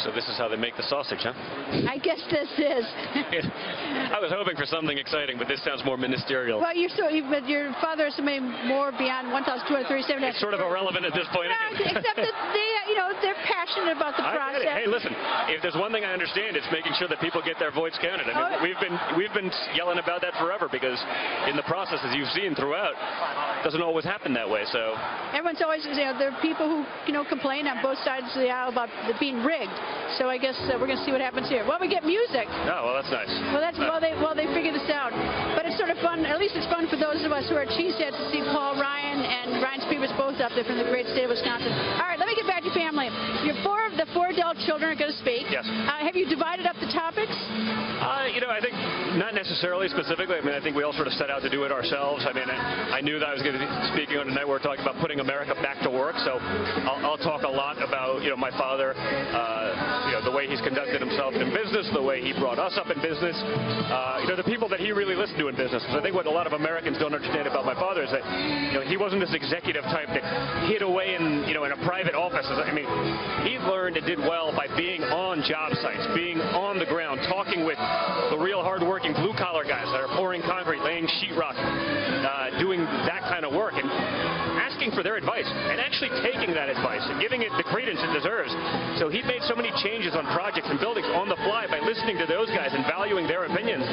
So this is how they make the sausage, huh? I guess this is. I was hoping for something exciting, but this sounds more ministerial. Well, but your father is something more beyond 1,237. It's sort of irrelevant at this point. Except that they're passionate about the process. Hey, listen, if there's one thing I understand, it's making sure that people get their votes counted. I mean, we've been yelling about that forever because in the process, as you've seen throughout, it doesn't always happen that way. So everyone's always, there are people who complain on both sides of the aisle about it being rigged. So I guess we're going to see what happens here. Well, we get music. Oh, well, that's nice. Well, that's while they figure this out. But it's sort of fun. At least it's fun for those of us who are cheeseheads to see Paul Ryan and Ryan Spears both up there from the great state of Wisconsin. All right, let me get back to family. The four adult children are going to speak. Yes. Have you divided up the topics? I think not necessarily specifically. I mean, I think we all sort of set out to do it ourselves. I mean, I knew that I was going to be speaking on tonight. We're talking about putting America back to work. So I'll talk a lot about, my father, the way he's conducted himself in business, the way he brought us up in business, the people that he really listened to in business. Because I think what a lot of Americans don't understand about my father is that, he wasn't this executive type that hid away in a private office. I mean, he learned and did well by being on job sites, being on the ground, talking with the real hard-working blue-collar guys that are pouring concrete, laying sheetrock, doing that kind of work, and asking for their advice, and actually taking that advice and giving it the credence it deserves. So he made so many changes on projects and buildings on the fly by listening to those guys and valuing their opinions.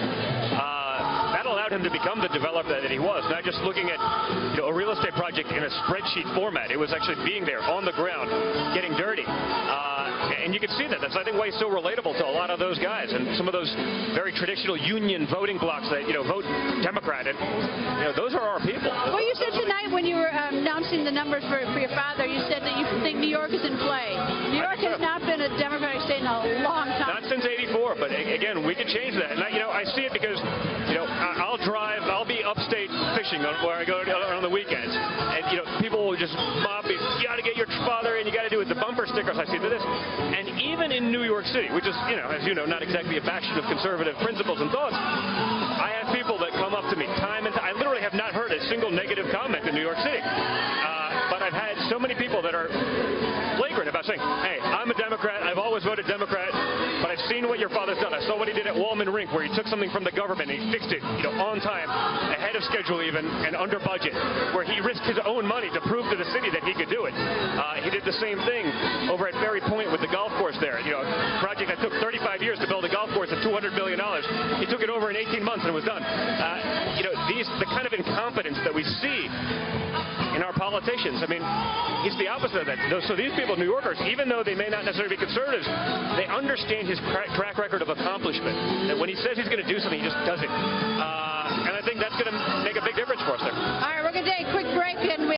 That allowed him to become the developer that he was, not just looking at a real estate project in a spreadsheet format. It was actually being there on the ground, getting dirty. And you can see that. That's, I think, why he's so relatable to a lot of those guys and some of those very traditional union voting blocks that, vote Democrat. And, those are our people. Well, you said tonight when you were announcing the numbers for your father, you said that you think New York is in play. New York has not been a Democratic state in a long time. Not since '84, but again, we could change that. And, I see it because, I'll be upstate fishing where I go on the weekends. And, people will just mob me. You got to get your father in, you got to do it. The bumper stickers I see to this. And even in New York City, which is, as you know, not exactly a bastion of conservative principles and thoughts, I have people that come up to me time and time. I literally have not heard a single negative comment in New York City. But I've had so many people that are flagrant about saying, hey, I'm a Democrat, I've always voted Democrat, but I've seen what your father's done. I saw what he did at Wallman Rink, where he took something from the government and he fixed it, on time, ahead of schedule even, and under budget, where he risked his own money to prove to the city that he could do it. He did the same thing over at Ferry Point with the golf course there. A project that took 35 years to build a golf course at $200 million. He took it over in 18 months and it was done. The kind of incompetence that we see in our politicians. I mean, he's the opposite of that. So these people, New Yorkers, even though they may not necessarily be conservatives, they understand his track record of accomplishment. That when he says he's going to do something, he just does it. And I think that's going to